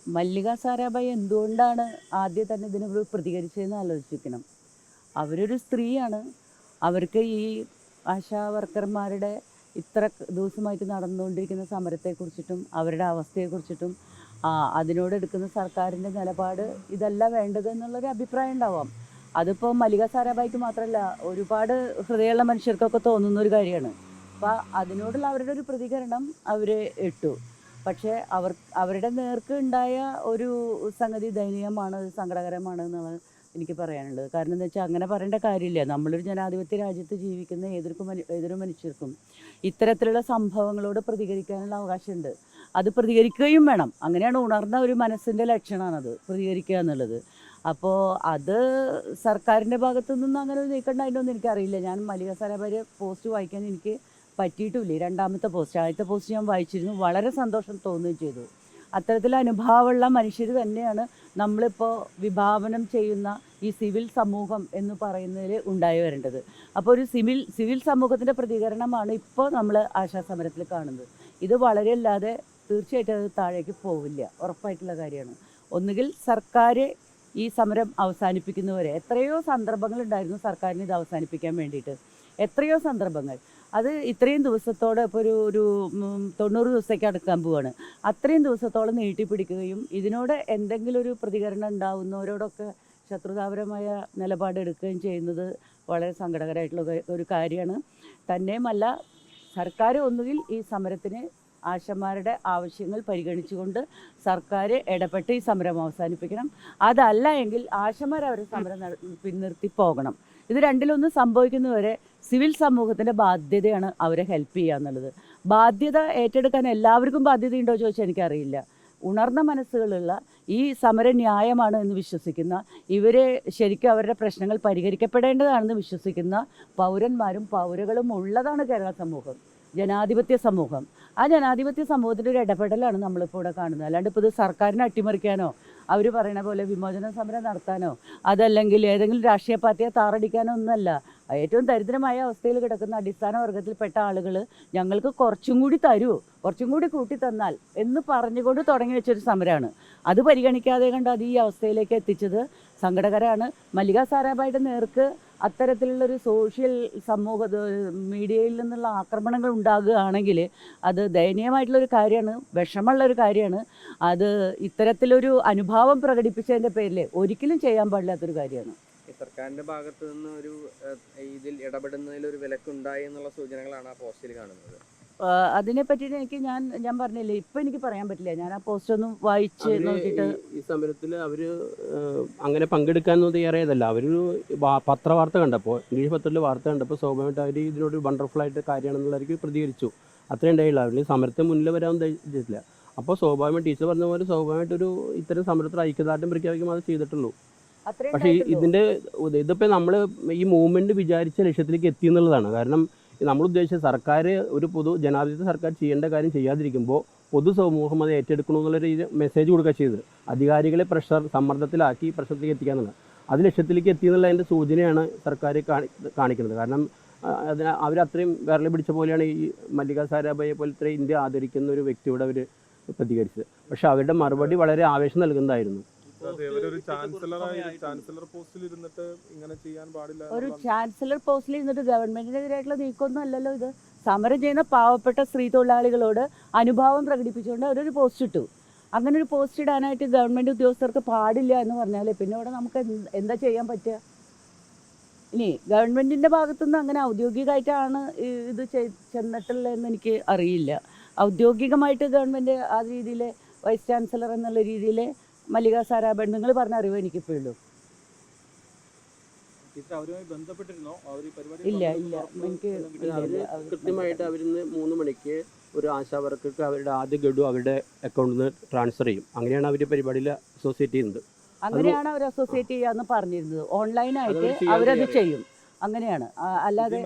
മല്ലിക സാരാഭായി എന്തുകൊണ്ടാണ് ആദ്യം തന്നെ ഇതിനോട് പ്രതികരിച്ചതെന്ന് ആലോചിക്കണം. അവരൊരു സ്ത്രീയാണ്. അവർക്ക് ഈ ആശാ വർക്കർമാരുടെ ഇത്ര ദിവസമായിട്ട് നടന്നുകൊണ്ടിരിക്കുന്ന സമരത്തെക്കുറിച്ചിട്ടും അവരുടെ അവസ്ഥയെക്കുറിച്ചിട്ടും അതിനോടെടുക്കുന്ന സർക്കാരിൻ്റെ നിലപാട് ഇതല്ല വേണ്ടതെന്നുള്ളൊരു അഭിപ്രായം ഉണ്ടാവാം. അതിപ്പോൾ മല്ലിക സാരാഭായിക്ക് മാത്രമല്ല, ഒരുപാട് ഹൃദയമുള്ള മനുഷ്യർക്കൊക്കെ തോന്നുന്ന ഒരു കാര്യമാണ്. അപ്പോൾ അതിനോടുള്ള അവരുടെ ഒരു പ്രതികരണം അവർ ഇട്ടു. പക്ഷേ അവരുടെ നേർക്ക് ഉണ്ടായ ഒരു സംഗതി ദയനീയമാണ്, സങ്കടകരമാണ് എന്നുള്ളത് എനിക്ക് പറയാനുള്ളത്. കാരണം എന്താ വെച്ചാൽ അങ്ങനെ പറയേണ്ട കാര്യമില്ല. നമ്മളൊരു ജനാധിപത്യ രാജ്യത്ത് ജീവിക്കുന്ന ഏതൊരു മനുഷ്യർക്കും ഇത്തരത്തിലുള്ള സംഭവങ്ങളോട് പ്രതികരിക്കാനുള്ള അവകാശമുണ്ട്. അത് പ്രതികരിക്കുകയും വേണം. അങ്ങനെയാണ് ഉണർന്ന ഒരു മനസ്സിൻ്റെ ലക്ഷണമാണത്, പ്രതികരിക്കുക എന്നുള്ളത്. അപ്പോൾ അത് സർക്കാരിൻ്റെ ഭാഗത്തു നിന്നും അങ്ങനെ ഒരു നീക്കണ്ടായിട്ടൊന്നും എനിക്കറിയില്ല. ഞാൻ മല്ലിക സാരാഭായിയുടെ പോസ്റ്റ് വായിക്കാൻ എനിക്ക് പറ്റിയിട്ടില്ല. രണ്ടാമത്തെ പോസ്റ്റ്, ആദ്യത്തെ പോസ്റ്റ് ഞാൻ വായിച്ചിരുന്നു. വളരെ സന്തോഷം തോന്നുകയും ചെയ്തു. അത്തരത്തിൽ അനുഭാവമുള്ള മനുഷ്യർ തന്നെയാണ് നമ്മളിപ്പോൾ വിഭാവനം ചെയ്യുന്ന ഈ സിവിൽ സമൂഹം എന്ന് പറയുന്നതിൽ ഉണ്ടായി വരേണ്ടത്. അപ്പോൾ ഒരു സിവിൽ സമൂഹത്തിൻ്റെ പ്രതികരണമാണ് ഇപ്പോൾ നമ്മൾ ആശാസമരത്തിൽ കാണുന്നത്. ഇത് വളരെ അല്ലാതെ തീർച്ചയായിട്ടും അത് താഴേക്ക് പോവില്ല, ഉറപ്പായിട്ടുള്ള കാര്യമാണ്. ഒന്നുകിൽ സർക്കാർ ഈ സമരം അവസാനിപ്പിക്കുന്നവരെ, എത്രയോ സന്ദർഭങ്ങളുണ്ടായിരുന്നു സർക്കാരിന് ഇത് അവസാനിപ്പിക്കാൻ വേണ്ടിയിട്ട്, എത്രയോ സന്ദർഭങ്ങൾ. അത് ഇത്രയും ദിവസത്തോടെ ഇപ്പോൾ ഒരു 90 ദിവസത്തേക്ക് അടുക്കാൻ പോവുകയാണ്. അത്രയും ദിവസത്തോളം നീട്ടിപ്പിടിക്കുകയും ഇതിനോട് എന്തെങ്കിലും ഒരു പ്രതികരണം ഉണ്ടാവുന്നവരോടൊക്കെ ശത്രുതാപരമായ നിലപാടെടുക്കുകയും ചെയ്യുന്നത് വളരെ സങ്കടകരമായിട്ടുള്ള ഒരു കാര്യമാണ്. തന്നെയുമല്ല, സർക്കാർ ഒന്നുകിൽ ഈ സമരത്തിന് ആശമാരുടെ ആവശ്യങ്ങൾ പരിഗണിച്ചുകൊണ്ട് സർക്കാർ ഇടപെട്ട് ഈ സമരം അവസാനിപ്പിക്കണം. അതല്ല എങ്കിൽ ആശമാർ അവരുടെ സമരം പിൻനിർത്തി പോകണം. ഇത് രണ്ടിലൊന്നും സംഭവിക്കുന്നവരെ സിവിൽ സമൂഹത്തിൻ്റെ ബാധ്യതയാണ് അവരെ ഹെൽപ്പ് ചെയ്യുക എന്നുള്ളത്. ബാധ്യത ഏറ്റെടുക്കാൻ എല്ലാവർക്കും ബാധ്യതയുണ്ടോ ചോദിച്ചാൽ എനിക്കറിയില്ല. ഉണർന്ന മനസ്സുകളുള്ള, ഈ സമരം ന്യായമാണ് എന്ന് വിശ്വസിക്കുന്ന, ഇവരെ ശരിക്കും അവരുടെ പ്രശ്നങ്ങൾ പരിഹരിക്കപ്പെടേണ്ടതാണെന്ന് വിശ്വസിക്കുന്ന പൗരന്മാരും പൗരകളും ഉള്ളതാണ് കേരള സമൂഹം, ജനാധിപത്യ സമൂഹം. ആ ജനാധിപത്യ സമൂഹത്തിൻ്റെ ഒരു ഇടപെടലാണ് നമ്മളിപ്പോൾ ഇവിടെ കാണുന്നത്. അല്ലാണ്ട് ഇപ്പോൾ ഇത് സർക്കാരിനെ അട്ടിമറിക്കാനോ അവർ പറയുന്ന പോലെ വിമോചന സമരം നടത്താനോ അതല്ലെങ്കിൽ ഏതെങ്കിലും രാഷ്ട്രീയ പാർട്ടിയെ താറടിക്കാനോ ഒന്നല്ല. ഏറ്റവും ദരിദ്രമായ അവസ്ഥയിൽ കിടക്കുന്ന അടിസ്ഥാന വർഗത്തിൽപ്പെട്ട ആളുകൾ ഞങ്ങൾക്ക് കുറച്ചും കൂടി തരൂ, കുറച്ചും കൂടി കൂട്ടി തന്നാൽ എന്ന് പറഞ്ഞുകൊണ്ട് തുടങ്ങി വെച്ചൊരു സമരമാണ്. അത് പരിഗണിക്കാതെ കണ്ട് അത് ഈ അവസ്ഥയിലേക്ക് എത്തിച്ചത് സങ്കടകരമാണ്. മല്ലിക സാരാഭായിയുടെ നേർക്ക് അത്തരത്തിലുള്ളൊരു സോഷ്യൽ മീഡിയയിൽ നിന്നുള്ള ആക്രമണങ്ങൾ ഉണ്ടാകുകയാണെങ്കിൽ അത് ദയനീയമായിട്ടുള്ളൊരു കാര്യമാണ്, വിഷമമുള്ളൊരു കാര്യമാണ്. അത് ഇത്തരത്തിലൊരു അനുഭാവം പ്രകടിപ്പിച്ചതിൻ്റെ പേരിൽ ഒരിക്കലും ചെയ്യാൻ പാടില്ലാത്തൊരു കാര്യമാണ്. സർക്കാരിൻ്റെ ഭാഗത്തു നിന്ന് ഒരു ഇതിൽ ഇടപെടുന്നതിലൊരു വിലക്കുണ്ടായി എന്നുള്ള സൂചനകളാണ് ആ പോസ്റ്റിൽ കാണുന്നത്. അതിനെ പറ്റിയിട്ട് ഞാൻ പറഞ്ഞില്ലേ, ഇപ്പം എനിക്ക് പറയാൻ പറ്റില്ല. ഞാൻ ആ പോസ്റ്റ് ഒന്ന് വായിച്ച് നോക്കിയിട്ട്. ഈ സമരത്തിൽ അവർ അങ്ങനെ പങ്കെടുക്കാനൊന്നും തയ്യാറായതല്ല. അവരൊരു പത്രവാർത്ത കണ്ടപ്പോൾ, ഇംഗ്ലീഷ് പത്രത്തിൽ വാർത്ത കണ്ടപ്പോൾ സ്വാഭാവികമായിട്ട് അവർ ഇതിനോട് വണ്ടർഫുൾ ആയിട്ട് കാര്യമാണെന്നുള്ളവർക്ക് പ്രതികരിച്ചു. അത്രയും ഉണ്ടായില്ല. അവർ സമരത്തിന് മുന്നിൽ വരാൻ ഉദ്ദേശിച്ചില്ല. അപ്പോൾ സ്വാഭാവികമായിട്ട് ടീച്ചർ പറഞ്ഞ പോലെ സ്വാഭാവികമായിട്ടൊരു ഇത്തരം സമരത്തിൽ ഐക്യദാർഢ്യം പ്രഖ്യാപിക്കുമ്പോൾ അത് ചെയ്തിട്ടുള്ളൂ. പക്ഷേ ഇതിപ്പോൾ നമ്മൾ ഈ മൂവ്മെൻറ്റ് വിചാരിച്ച ലക്ഷ്യത്തിലേക്ക് എത്തി എന്നുള്ളതാണ്. കാരണം നമ്മൾ ഉദ്ദേശിച്ച സർക്കാർ ഒരു ജനാധിപത്യ സർക്കാർ ചെയ്യേണ്ട കാര്യം ചെയ്യാതിരിക്കുമ്പോൾ പൊതുസമൂഹം അത് ഏറ്റെടുക്കണമെന്നുള്ളൊരു മെസ്സേജ് കൊടുക്കുക ചെയ്തത്. അധികാരികളെ സമ്മർദ്ദത്തിലാക്കി പ്രശ്നത്തിലേക്ക് എത്തിക്കുക എന്നുള്ളത്, അത് ലക്ഷ്യത്തിലേക്ക് എത്തിയെന്നുള്ളതിൻ്റെ സൂചനയാണ് സർക്കാർ കാണിക്കുന്നത്. കാരണം അവരത്രയും വിരൽ പിടിച്ച പോലെയാണ് ഈ മല്ലിക സാരാഭായിയെ പോലത്തെ ഇന്ത്യ ആദരിക്കുന്ന ഒരു വ്യക്തിയോട് അവർ പ്രതികരിച്ചത്. പക്ഷെ അവരുടെ മറുപടി വളരെ ആവേശം നൽകുന്നതായിരുന്നു. ഒരു ചാൻസലർ പോസ്റ്റിൽ ഇരുന്നിട്ട് ഗവൺമെന്റിനെതിരായിട്ടുള്ള നീക്കമൊന്നും അല്ലല്ലോ ഇത്. സമരം ചെയ്യുന്ന പാവപ്പെട്ട സ്ത്രീ തൊഴിലാളികളോട് അനുഭാവം പ്രകടിപ്പിച്ചുകൊണ്ട് അവരൊരു പോസ്റ്റ് ഇട്ടു. അങ്ങനെ ഒരു പോസ്റ്റ് ഇടാനായിട്ട് ഗവൺമെന്റ് ഉദ്യോഗസ്ഥർക്ക് പാടില്ല എന്ന് പറഞ്ഞാൽ പിന്നെ ഇവിടെ നമുക്ക് എന്താ ചെയ്യാൻ പറ്റുക? ഇനി ഗവൺമെന്റിന്റെ ഭാഗത്തുനിന്ന് അങ്ങനെ ഔദ്യോഗികമായിട്ടാണ് ഇത് ചെന്നിട്ടുള്ളതെന്ന് എനിക്ക് അറിയില്ല. ഔദ്യോഗികമായിട്ട് ഗവൺമെന്റ് ആ രീതിയിൽ വൈസ് ചാൻസലർ എന്നുള്ള രീതിയിൽ മല്ലിക സാരാഭായി, നിങ്ങൾ പറഞ്ഞ അറിവ് എനിക്കിപ്പോൾ ഉള്ളൂ. ഇല്ല എനിക്ക് കൃത്യമായിട്ട് അവരിന്ന് 3 മണിക്ക് ഒരു ആശാ വർക്കർക്ക് അവരുടെ ആദ്യ ഗഡു അവരുടെ അക്കൗണ്ടിൽ നിന്ന് ട്രാൻസ്ഫർ ചെയ്യും. അങ്ങനെയാണ് അവർ പരിപാടിയിൽ അസോസിയേറ്റ് ചെയ്യുന്നത്. അങ്ങനെയാണ് അവർ അസോസിയേറ്റ് ചെയ്യാന്ന് പറഞ്ഞിരുന്നത്. ഓൺലൈനായിട്ട് അവരത് ചെയ്യും. അങ്ങനെയാണ്, അല്ലാതെ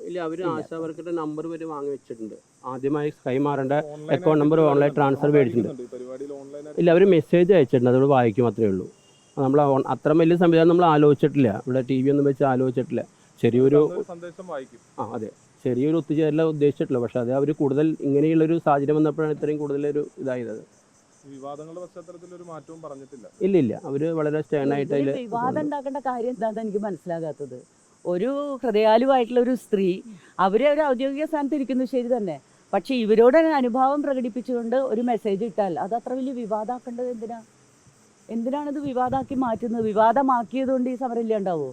ഇല്ല. അവർ ആശാ വർക്കറുടെ നമ്പർ വരെ വാങ്ങി വെച്ചിട്ടുണ്ട്. ആദ്യമായി കൈമാറേണ്ട അക്കൗണ്ട് നമ്പർ ഓൺലൈൻ ട്രാൻസ്ഫർ മേടിച്ചിട്ടുണ്ട്. ഇല്ല, അവർ മെസ്സേജ് അയച്ചിട്ടുണ്ട്, അതോട് വായിക്കും, അത്രയേ ഉള്ളൂ. നമ്മൾ അത്ര വലിയ സംവിധാനം നമ്മൾ ആലോചിച്ചിട്ടില്ല. ഇവിടെ TV ഒന്നും വെച്ച് ആലോചിച്ചിട്ടില്ല. ചെറിയൊരു അതെ. ചെറിയൊരു ഒത്തുചേരല ഉദ്ദേശിച്ചിട്ടില്ല. പക്ഷേ അത് അവർ കൂടുതൽ ഇങ്ങനെയുള്ളൊരു സാഹചര്യം വന്നപ്പോഴാണ് ഇത്രയും കൂടുതലൊരു ഇതായത്. വിവാദങ്ങളുടെ പശ്ചാത്തലത്തിൽ ഒരു മാറ്റവും പറഞ്ഞിട്ടില്ല. ഇല്ല, അവർ വളരെ സ്റ്റേണായിട്ട് അതിൽ വിവാദം ഉണ്ടാക്കേണ്ട കാര്യം എന്താണെന്ന് എനിക്ക് മനസ്സിലാകാത്തത്. ഒരു ഹൃദയാലുവായിട്ടുള്ള ഒരു സ്ത്രീ അവരെ ഒരു ഔദ്യോഗിക സ്ഥാനത്ത് ഇരിക്കുന്നു, ശരി തന്നെ. പക്ഷെ ഇവരോട് അനുഭാവം പ്രകടിപ്പിച്ചുകൊണ്ട് ഒരു മെസ്സേജ് ഇട്ടാൽ അത് അത്ര വലിയ വിവാദമാക്കേണ്ടത് എന്തിനാണിത് വിവാദമാക്കി മാറ്റുന്നത്? വിവാദമാക്കിയത് കൊണ്ട് ഈ സമരം ഇല്ലാണ്ടാവോ?